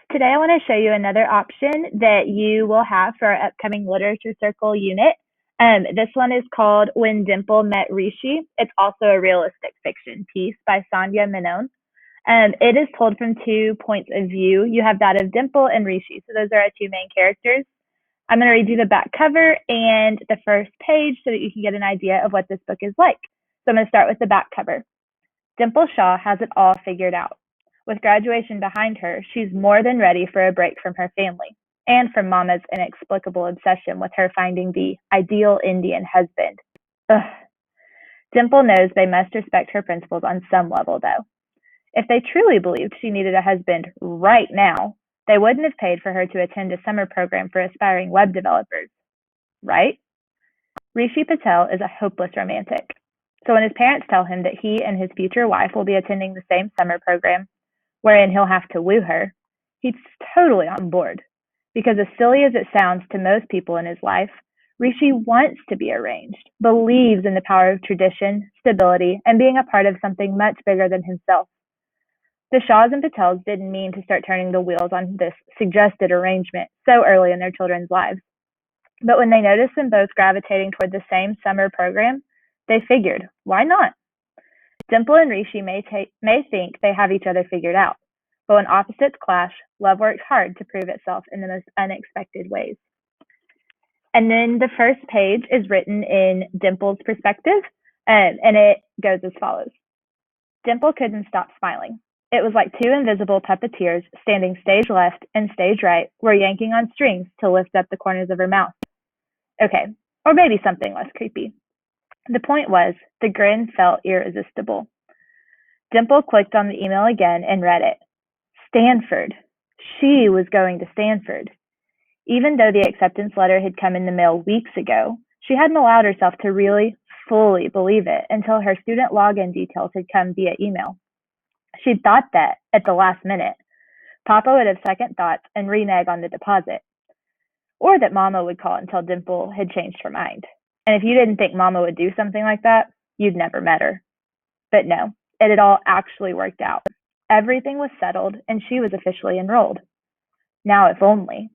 Today I want to show you another option that you will have for our upcoming Literature Circle unit. This one is called When Dimple Met Rishi. It's also a realistic fiction piece by Sandhya Menon. It is told from 2 points of view. You have that of Dimple and Rishi, so those are our two main characters. I'm going to read you the back cover and the first page so that you can get an idea of what this book is like. So I'm going to start with the back cover. Dimple Shaw has it all figured out. With graduation behind her, she's more than ready for a break from her family and from Mama's inexplicable obsession with her finding the ideal Indian husband. Ugh. Dimple knows they must respect her principles on some level, though. If they truly believed she needed a husband right now, they wouldn't have paid for her to attend a summer program for aspiring web developers, right? Rishi Patel is a hopeless romantic. So when his parents tell him that he and his future wife will be attending the same summer program, wherein he'll have to woo her, he's totally on board. Because as silly as it sounds to most people in his life, Rishi wants to be arranged, believes in the power of tradition, stability, and being a part of something much bigger than himself. The Shaws and Patels didn't mean to start turning the wheels on this suggested arrangement so early in their children's lives. But when they noticed them both gravitating toward the same summer program, they figured, why not? Dimple and Rishi may think they have each other figured out, but when opposites clash, love works hard to prove itself in the most unexpected ways. And then the first page is written in Dimple's perspective, and it goes as follows. Dimple couldn't stop smiling. It was like two invisible puppeteers standing stage left and stage right were yanking on strings to lift up the corners of her mouth. Okay, or maybe something less creepy. The point was, the grin felt irresistible. Dimple clicked on the email again and read it. Stanford. She was going to Stanford. Even though the acceptance letter had come in the mail weeks ago, she hadn't allowed herself to really, fully believe it until her student login details had come via email. She'd thought that, at the last minute, Papa would have second thoughts and renege on the deposit. Or that Mama would call until Dimple had changed her mind. And if you didn't think Mama would do something like that, you'd never met her. But no, it had all actually worked out. Everything was settled, and she was officially enrolled. Now, if only.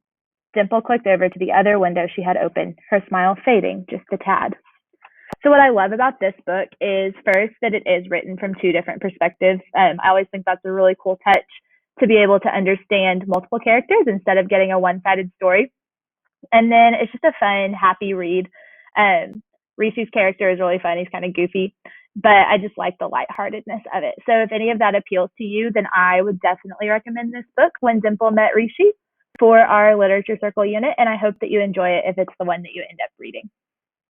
Dimple clicked over to the other window she had open, her smile fading just a tad. So what I love about this book is, first, that it is written from two different perspectives. I always think that's a really cool touch to be able to understand multiple characters instead of getting a one-sided story. And then it's just a fun, happy read. Rishi's character is really fun. He's kind of goofy, but I just like the lightheartedness of it. So if any of that appeals to you, then I would definitely recommend this book, When Dimple Met Rishi, for our Literature Circle unit, and I hope that you enjoy it if it's the one that you end up reading.